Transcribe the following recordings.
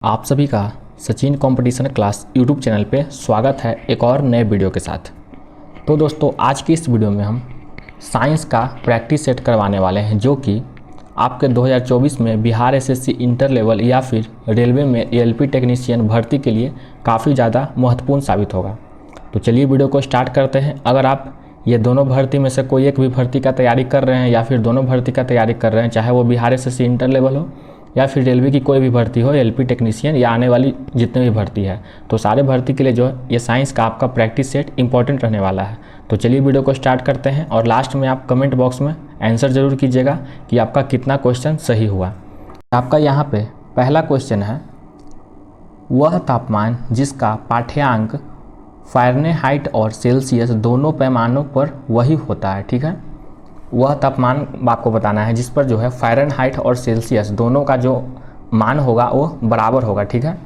आप सभी का Sachin competition class YouTube channel पे स्वागत है एक और नए वीडियो के साथ। तो दोस्तों आज की इस वीडियो में हम साइंस का प्रैक्टिस सेट करवाने वाले हैं जो कि आपके 2024 में बिहार एसएससी इंटर लेवल या फिर रेलवे में एएलपी टेक्नीशियन भर्ती के लिए काफ़ी ज़्यादा महत्वपूर्ण साबित होगा। तो चलिए वीडियो को स्टार्ट करते हैं। अगर आप ये दोनों भर्ती में से कोई एक भी भर्ती का तैयारी कर रहे हैं या फिर दोनों भर्ती का तैयारी कर रहे हैं, चाहे वो बिहार एसएससी इंटर लेवल हो या फिर रेलवे की कोई भी भर्ती हो, एलपी टेक्नीशियन या आने वाली जितने भी भर्ती है, तो सारे भर्ती के लिए जो है ये साइंस का आपका प्रैक्टिस सेट इंपॉर्टेंट रहने वाला है। तो चलिए वीडियो को स्टार्ट करते हैं और लास्ट में आप कमेंट बॉक्स में आंसर ज़रूर कीजिएगा कि आपका कितना क्वेश्चन सही हुआ। आपका यहाँ पे पहला क्वेश्चन है, वह तापमान जिसका पाठ्यांक फ़ारेनहाइट और सेल्सियस दोनों पैमानों पर वही होता है। ठीक है, वह तापमान आपको बताना है जिस पर जो है फ़ारेनहाइट और सेल्सियस दोनों का जो मान होगा वो बराबर होगा। ठीक है,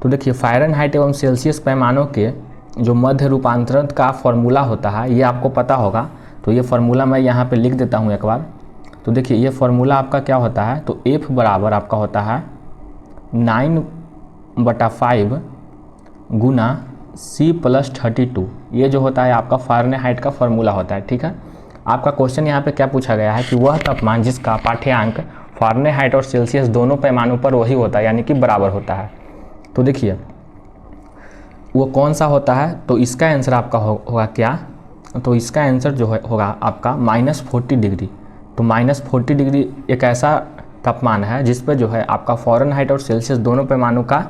तो देखिए फ़ारेनहाइट एवं सेल्सियस पैमानों के जो मध्य रूपांतरण का फॉर्मूला होता है ये आपको पता होगा। तो ये फार्मूला मैं यहाँ पे लिख देता हूँ एक बार। तो देखिए ये फार्मूला आपका क्या होता है, तो F बराबर आपका होता है 9/5 गुना C + 32। ये जो होता है आपका फ़ारेनहाइट का फार्मूला होता है। ठीक है, आपका क्वेश्चन यहाँ पे क्या पूछा गया है कि वह तापमान जिसका पाठ्यांक फ़ारेनहाइट और सेल्सियस दोनों पैमानों पर वही होता है यानी कि बराबर होता है। तो देखिए वो कौन सा होता है, तो इसका आंसर आपका होगा क्या, तो इसका आंसर जो है होगा आपका -40 डिग्री। तो -40 डिग्री एक ऐसा तापमान है जिस पर जो है आपका फ़ारेनहाइट और सेल्सियस दोनों पैमानों का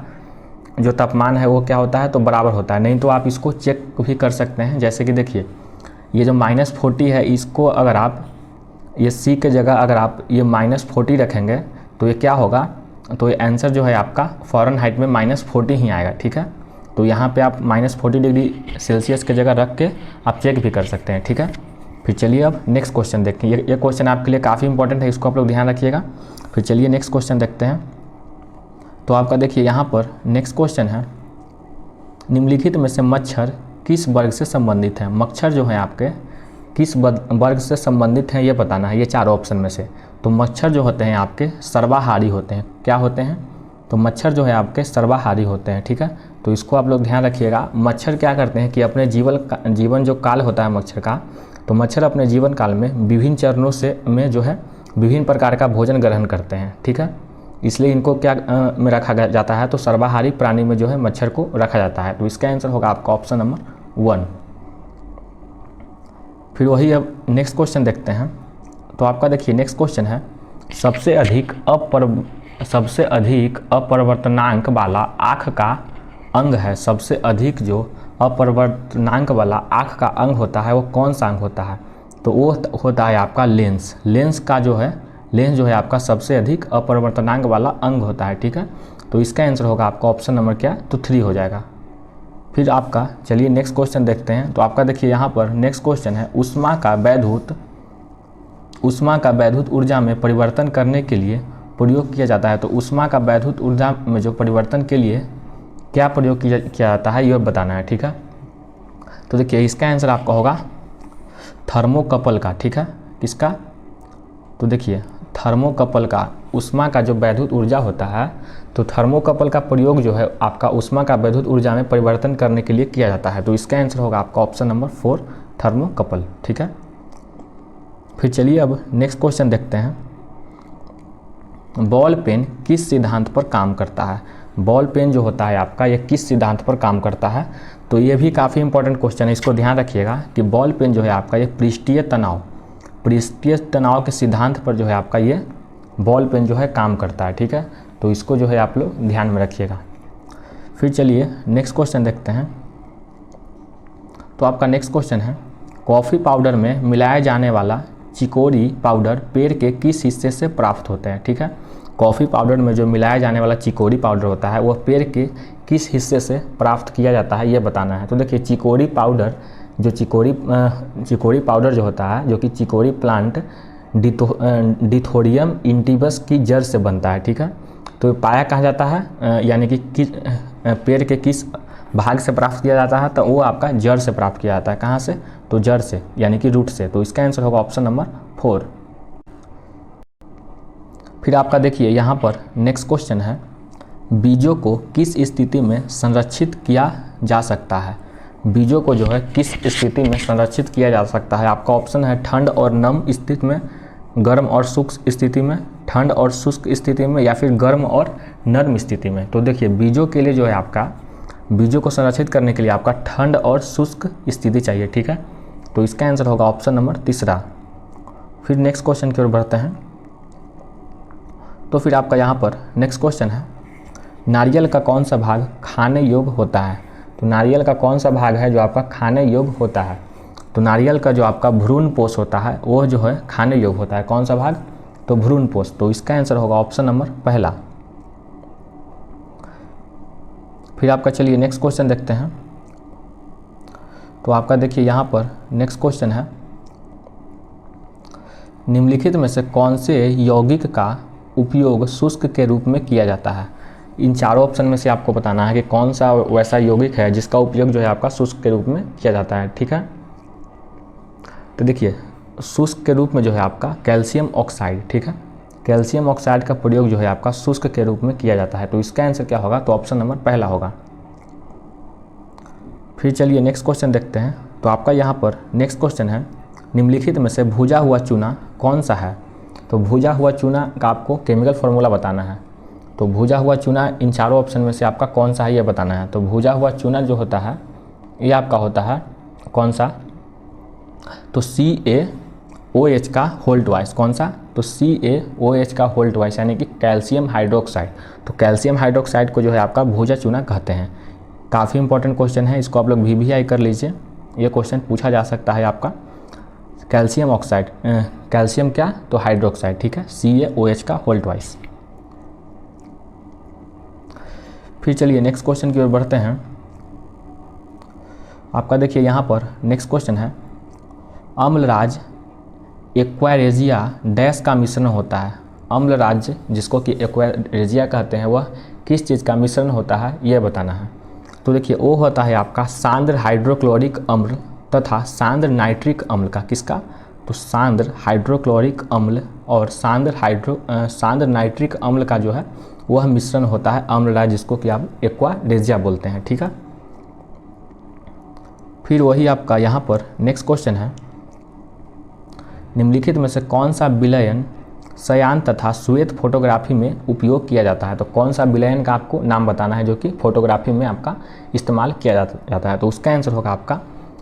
जो तापमान है वो क्या होता है, तो बराबर होता है। नहीं तो आप इसको चेक भी कर सकते हैं, जैसे कि देखिए ये जो -40 है इसको अगर आप ये C के जगह अगर आप ये -40 रखेंगे तो ये क्या होगा, तो ये आंसर जो है आपका फ़ारेनहाइट में -40 ही आएगा। ठीक है, तो यहाँ पे आप -40 डिग्री सेल्सियस के जगह रख के आप चेक भी कर सकते हैं। ठीक है, फिर चलिए अब नेक्स्ट क्वेश्चन देखते हैं। ये क्वेश्चन आपके लिए काफ़ी इंपॉर्टेंट है, इसको आप लोग ध्यान रखिएगा। फिर चलिए नेक्स्ट क्वेश्चन देखते हैं। तो आपका देखिए यहाँ पर नेक्स्ट क्वेश्चन है, निम्नलिखित में से मच्छर किस वर्ग से संबंधित हैं। मच्छर जो है आपके किस वर्ग से संबंधित हैं ये बताना है, ये चारों ऑप्शन में से। तो मच्छर जो होते हैं आपके सर्वाहारी होते हैं। क्या होते हैं, तो मच्छर जो है आपके सर्वाहारी होते हैं। ठीक है, तो इसको आप लोग ध्यान रखिएगा। मच्छर क्या करते हैं कि अपने जीवन जो काल होता है मच्छर का, तो मच्छर अपने जीवन काल में विभिन्न चरणों से में जो है विभिन्न प्रकार का भोजन ग्रहण करते हैं। ठीक है, इसलिए इनको क्या में रखा जाता है, तो सर्वाहारी प्राणी में जो है मच्छर को रखा जाता है। तो इसका आंसर होगा आपका ऑप्शन नंबर 1। फिर वही अब नेक्स्ट क्वेश्चन देखते हैं। तो आपका देखिए नेक्स्ट क्वेश्चन है, सबसे अधिक अपरिवर्तनांक वाला आँख का अंग है। सबसे अधिक जो अपरिवर्तनांक वाला आँख का अंग होता है वो कौन सा अंग होता है, तो वो होता है आपका लेंस। लेंस जो है आपका सबसे अधिक अपरिवर्तनांक वाला अंग होता है। ठीक है, तो इसका आंसर होगा आपका ऑप्शन नंबर क्या, तो 3 हो जाएगा। फिर आपका चलिए नेक्स्ट क्वेश्चन देखते हैं। तो आपका देखिए यहाँ पर नेक्स्ट क्वेश्चन है, ऊष्मा का वैद्युत ऊर्जा में परिवर्तन करने के लिए प्रयोग किया जाता है। तो ऊष्मा का वैद्युत ऊर्जा में जो परिवर्तन के लिए क्या प्रयोग किया जाता है ये बताना है। ठीक है, तो देखिए इसका आंसर आपका होगा थर्मोकपल का। ठीक है, किसका, तो देखिए थर्मोकपल का ऊष्मा का जो वैद्युत ऊर्जा होता है, तो थर्मोकपल का प्रयोग जो है आपका ऊष्मा का वैद्युत ऊर्जा में परिवर्तन करने के लिए किया जाता है। तो इसका आंसर होगा आपका ऑप्शन नंबर 4 थर्मोकपल। ठीक है, फिर चलिए अब नेक्स्ट क्वेश्चन देखते हैं, बॉल पेन किस सिद्धांत पर काम करता है। बॉल पेन जो होता है आपका ये किस सिद्धांत पर काम करता है, तो ये भी काफ़ी इंपॉर्टेंट क्वेश्चन है, इसको ध्यान रखिएगा कि बॉल पेन जो है आपका ये पृष्ठीय तनाव के सिद्धांत पर जो है आपका ये बॉल पेन जो है काम करता है। ठीक है, तो इसको जो है आप लोग ध्यान में रखिएगा। फिर चलिए नेक्स्ट क्वेश्चन देखते हैं। तो आपका नेक्स्ट क्वेश्चन है, कॉफ़ी पाउडर में मिलाया जाने वाला चिकोरी पाउडर पेड़ के किस हिस्से से प्राप्त होते हैं। ठीक है, कॉफ़ी पाउडर में जो मिलाया जाने वाला चिकोरी पाउडर होता है वह पेड़ के किस हिस्से से प्राप्त किया जाता है ये बताना है। तो देखिए चिकोरी पाउडर जो होता है, जो कि चिकोरी प्लांट डिथोरियम इंटिबस की जड़ से बनता है। ठीक है, तो पाया कहाँ जाता है, यानी कि पेड़ के किस भाग से प्राप्त किया जाता है, तो वो आपका जड़ से प्राप्त किया जाता है। कहाँ से, तो जड़ से यानी कि रूट से। तो इसका आंसर होगा ऑप्शन नंबर 4। फिर आपका देखिए यहाँ पर नेक्स्ट क्वेश्चन है, बीजों को किस स्थिति में संरक्षित किया जा सकता है? बीजों को जो है किस स्थिति में संरक्षित किया जा सकता है? आपका ऑप्शन है ठंड और नम स्थिति में, गर्म और शुष्क स्थिति में, ठंड और शुष्क स्थिति में, या फिर गर्म और नर्म स्थिति में। तो देखिए बीजों के लिए जो है आपका, बीजों को संरक्षित करने के लिए आपका ठंड और शुष्क स्थिति चाहिए, ठीक है। तो इसका आंसर होगा ऑप्शन नंबर तीसरा। फिर नेक्स्ट क्वेश्चन की ओर बढ़ते हैं। तो फिर आपका यहाँ पर नेक्स्ट क्वेश्चन है, नारियल का कौन सा भाग खाने योग्य होता है? तो नारियल का कौन सा भाग है जो आपका खाने योग्य होता है? तो नारियल का जो आपका भ्रूण पोष होता है वो जो है खाने योग्य होता है। कौन सा भाग? तो भ्रूण पोष। तो इसका आंसर होगा ऑप्शन नंबर पहला। फिर आपका चलिए नेक्स्ट क्वेश्चन देखते हैं। तो आपका देखिए यहाँ पर नेक्स्ट क्वेश्चन है, निम्नलिखित में से कौन से यौगिक का उपयोग शुष्क के रूप में किया जाता है? इन चारों ऑप्शन में से आपको बताना है कि कौन सा वैसा यौगिक है जिसका उपयोग जो है आपका शुष्क के रूप में किया जाता है, ठीक है। तो देखिए शुष्क के रूप में जो है आपका कैल्शियम ऑक्साइड, ठीक है। कैल्शियम ऑक्साइड का प्रयोग जो है आपका शुष्क के रूप में किया जाता है। तो इसका आंसर क्या होगा? तो ऑप्शन नंबर पहला होगा। फिर चलिए नेक्स्ट क्वेश्चन देखते हैं। तो आपका यहाँ पर नेक्स्ट क्वेश्चन है, निम्नलिखित में से भुजा हुआ चूना कौन सा है? तो भुजा हुआ चूना का आपको केमिकल फार्मूला बताना है। तो भुजा हुआ चूना इन चारों ऑप्शन में से आपका कौन सा है ये बताना है। तो भुजा हुआ चूना जो होता है ये आपका होता है कौन सा? तो CaOH का होल ट्वाइस। कौन सा? तो CaOH का होल ट्वाइस यानी कि कैल्शियम हाइड्रोक्साइड। तो कैल्शियम हाइड्रोक्साइड को जो है आपका भुजा चूना कहते हैं। काफ़ी इंपॉर्टेंट क्वेश्चन है, इसको आप लोग VVI कर लीजिए। ये क्वेश्चन पूछा जा सकता है आपका। कैल्शियम ऑक्साइड, कैल्शियम क्या? तो हाइड्रोक्साइड, ठीक है। CaOH का होल ट्वाइस। फिर चलिए नेक्स्ट क्वेश्चन की ओर बढ़ते हैं। आपका देखिए यहाँ पर नेक्स्ट क्वेश्चन है, अम्लराज एक्वारेजिया डैश का मिश्रण होता है। अम्लराज जिसको कि एक्वारेजिया कहते हैं वह किस चीज़ का मिश्रण होता है ये बताना है। तो देखिए वो होता है आपका सांद्र हाइड्रोक्लोरिक अम्ल तथा सांद्र नाइट्रिक अम्ल का। किसका? तो सांद्र हाइड्रोक्लोरिक अम्ल और सांद्र नाइट्रिक अम्ल का जो है वह मिश्रण होता है अम्लराज, जिसको कि आप एक्वारेजिया बोलते हैं, ठीक है। फिर वही आपका यहाँ पर नेक्स्ट क्वेश्चन है, निम्नलिखित में से कौन सा विलयन शयान तथा श्वेत फोटोग्राफी में उपयोग किया जाता है? तो कौन सा विलयन का आपको नाम बताना है जो कि फोटोग्राफी में आपका इस्तेमाल किया जाता है। तो उसका आंसर होगा आपका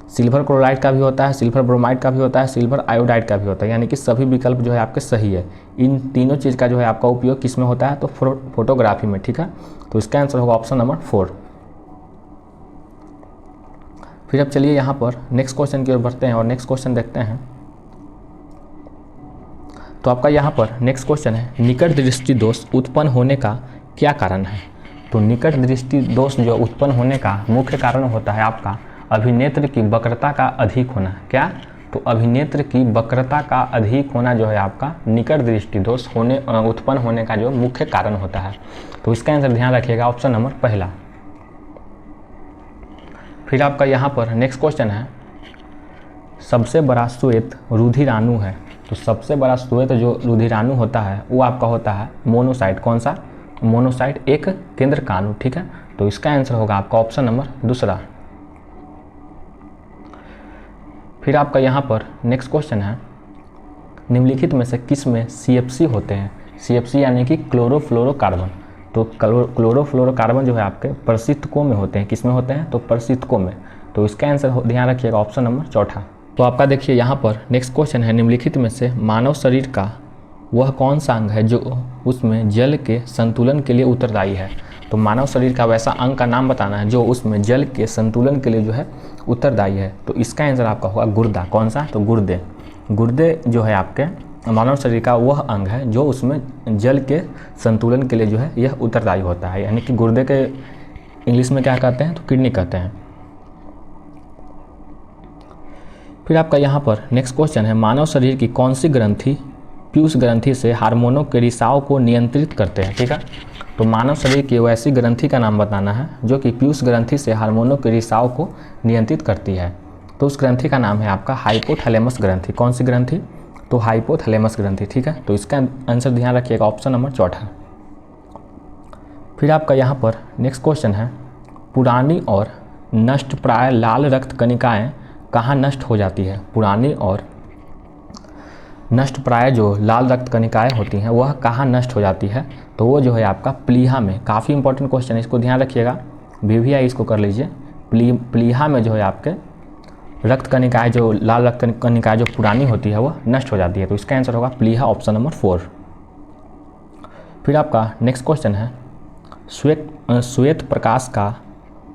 सिल्वर क्लोराइड का भी होता है, सिल्वर ब्रोमाइड का भी होता है, सिल्वर आयोडाइड का भी होता है। यानी कि सभी विकल्प जो है आपके सही है। इन तीनों चीज़ का जो है आपका उपयोग किस में होता है? तो फोटोग्राफी में, ठीक है। तो इसका आंसर होगा ऑप्शन नंबर 4। फिर अब चलिए यहाँ पर नेक्स्ट क्वेश्चन की ओर बढ़ते हैं और नेक्स्ट क्वेश्चन देखते हैं। तो आपका यहाँ पर नेक्स्ट क्वेश्चन है, निकट दृष्टि दोष उत्पन्न होने का क्या कारण है? तो निकट दृष्टि दोष जो उत्पन्न होने का मुख्य कारण होता है आपका अभिनेत्र की वक्रता का अधिक होना। क्या? तो अभिनेत्र की वक्रता का अधिक होना जो है आपका निकट दृष्टि दोष उत्पन्न होने का जो मुख्य कारण होता है। तो इसका आंसर ध्यान रखिएगा ऑप्शन नंबर पहला। फिर आपका यहाँ पर नेक्स्ट क्वेश्चन है, सबसे बड़ा श्वेत रुधिराणु है। तो सबसे बड़ा श्वेत जो रुधिराणु होता है वो आपका होता है मोनोसाइट। कौन सा? मोनोसाइट, एक केंद्रकाणु, ठीक है। तो इसका आंसर होगा आपका ऑप्शन नंबर दूसरा। फिर आपका यहाँ पर नेक्स्ट क्वेश्चन है, निम्नलिखित में से किस में CFC होते हैं? CFC यानी कि क्लोरोफ्लोरोकार्बन। तो क्लोरोफ्लोरोकार्बन जो है आपके परिस्थितकों में होते हैं। किस में होते हैं? तो परिस्थितकों में। तो इसका आंसर ध्यान रखिएगा ऑप्शन नंबर चौथा। तो आपका देखिए यहाँ पर नेक्स्ट क्वेश्चन है, निम्नलिखित में से मानव शरीर का वह कौन सा अंग है जो उसमें जल के संतुलन के लिए उत्तरदायी है? तो मानव शरीर का वैसा अंग का नाम बताना है जो उसमें जल के संतुलन के लिए जो है उत्तरदायी है। तो इसका आंसर आपका होगा गुर्दा। कौन सा? तो गुर्दे। गुर्दे जो है आपके मानव शरीर का वह अंग है जो उसमें जल के संतुलन के लिए जो है यह उत्तरदायी होता है। यानी कि गुर्दे के इंग्लिश में क्या कहते हैं? तो किडनी कहते हैं। फिर आपका यहाँ पर नेक्स्ट क्वेश्चन है, मानव शरीर की कौन सी ग्रंथि पीयूष ग्रंथि से हार्मोनों के रिसाव को नियंत्रित करते हैं? ठीक है। तो मानव शरीर की वैसी ग्रंथि का नाम बताना है जो कि पीयूष ग्रंथि से हार्मोनों के रिसाव को नियंत्रित करती है। तो उस ग्रंथि का नाम है आपका हाइपोथैलेमस ग्रंथि। कौन सी ग्रंथि? तो हाइपोथैलेमस ग्रंथि, ठीक है। तो इसका आंसर ध्यान रखिएगा ऑप्शन नंबर चौथा। फिर आपका यहाँ पर नेक्स्ट क्वेश्चन है, पुरानी और नष्ट प्राय लाल रक्त कणिकाएँ कहाँ नष्ट हो जाती है? पुरानी और नष्ट प्राय जो लाल रक्त कणिकाएँ होती हैं वह कहाँ नष्ट हो जाती है? तो वो जो है आपका प्लीहा में। काफ़ी इंपॉर्टेंट क्वेश्चन है, इसको ध्यान रखिएगा, VVI इसको कर लीजिए। प्लीहा में जो है आपके रक्त कणिकाएँ, जो लाल रक्त कणिकाएँ जो पुरानी होती है वह नष्ट हो जाती है। तो इसका आंसर होगा प्लीहा, ऑप्शन नंबर 4। फिर आपका नेक्स्ट क्वेश्चन है, श्वेत प्रकाश का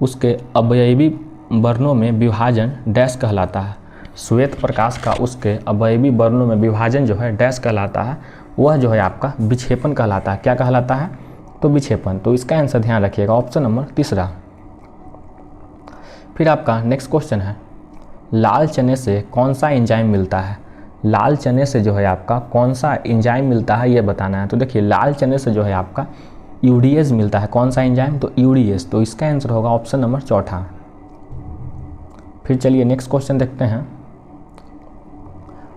उसके अवयवी वर्णों में विभाजन डैश कहलाता है? श्वेत प्रकाश का उसके अवयवी वर्णों में विभाजन जो है डैश कहलाता है? वह जो है आपका विक्षेपण कहलाता है। क्या कहलाता है? तो विक्षेपण। तो इसका आंसर ध्यान रखिएगा, ऑप्शन नंबर 3। फिर आपका नेक्स्ट क्वेश्चन है, लाल चने से कौन सा एंजाइम मिलता है? लाल चने से जो है आपका कौन सा एंजाइम मिलता है ये बताना है। तो देखिए, लाल चने से जो है आपका यूरिएज मिलता है। कौन सा एंजाइम? तो यूरिएज। तो इसका आंसर होगा ऑप्शन नंबर 4। फिर चलिए नेक्स्ट क्वेश्चन देखते हैं,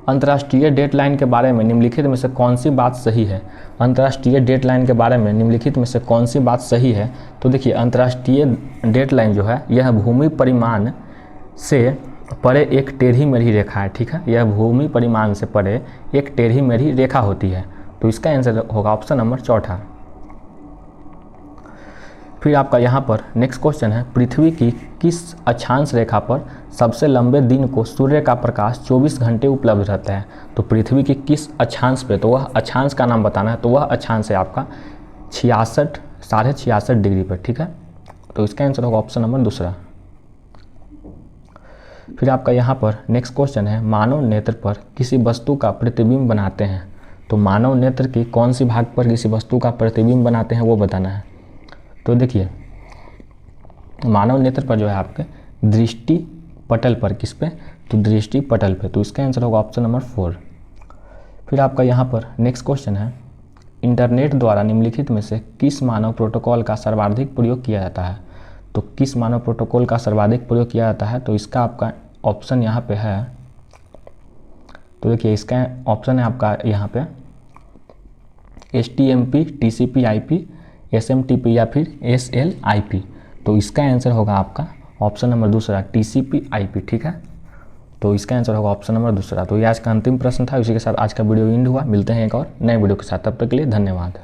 अंतर्राष्ट्रीय डेडलाइन के बारे में निम्नलिखित में से कौन सी बात सही है? अंतर्राष्ट्रीय डेडलाइन के बारे में निम्नलिखित में से कौन सी बात सही है? तो देखिए, अंतर्राष्ट्रीय डेडलाइन जो है यह भूमि परिमाण से परे एक टेढ़ी मेढ़ी रेखा है। ठीक है, यह भूमि परिमाण से परे एक टेढ़ी मेढ़ी रेखा होती है। तो इसका आंसर होगा ऑप्शन नंबर 4। फिर आपका यहाँ पर नेक्स्ट क्वेश्चन है, पृथ्वी की किस अक्षांश रेखा पर सबसे लंबे दिन को सूर्य का प्रकाश 24 घंटे उपलब्ध रहता है? तो पृथ्वी की किस अक्षांश पे? तो वह अक्षांश का नाम बताना है। तो वह अक्षांश है आपका 66.5 डिग्री पर। ठीक है, तो इसका आंसर होगा ऑप्शन नंबर 2। फिर आपका यहाँ पर नेक्स्ट क्वेश्चन है, मानव नेत्र पर किसी वस्तु का प्रतिबिंब बनाते हैं? तो मानव नेत्र की कौन सी भाग पर किसी वस्तु का प्रतिबिंब बनाते हैं वो बताना है। तो देखिए, मानव नेत्र पर जो है आपके दृष्टि पटल पर, किस पे? तो दृष्टि पटल पे। तो इसका आंसर होगा ऑप्शन नंबर 4। फिर आपका यहाँ पर नेक्स्ट क्वेश्चन है, इंटरनेट द्वारा निम्नलिखित में से किस मानव प्रोटोकॉल का सर्वाधिक प्रयोग किया जाता है? तो किस मानव प्रोटोकॉल का सर्वाधिक प्रयोग किया जाता है? तो इसका आपका ऑप्शन यहाँ पे है, तो देखिए इसका ऑप्शन है आपका यहाँ पे HTMP, TCP IP, SMTP या फिर SLIP। तो इसका आंसर होगा आपका ऑप्शन नंबर 2, TCP IP। ठीक है, तो इसका आंसर होगा ऑप्शन नंबर 2। तो ये आज का अंतिम प्रश्न था। इसी के साथ आज का वीडियो एंड हुआ। मिलते हैं एक और नए वीडियो के साथ, तब तक के लिए धन्यवाद।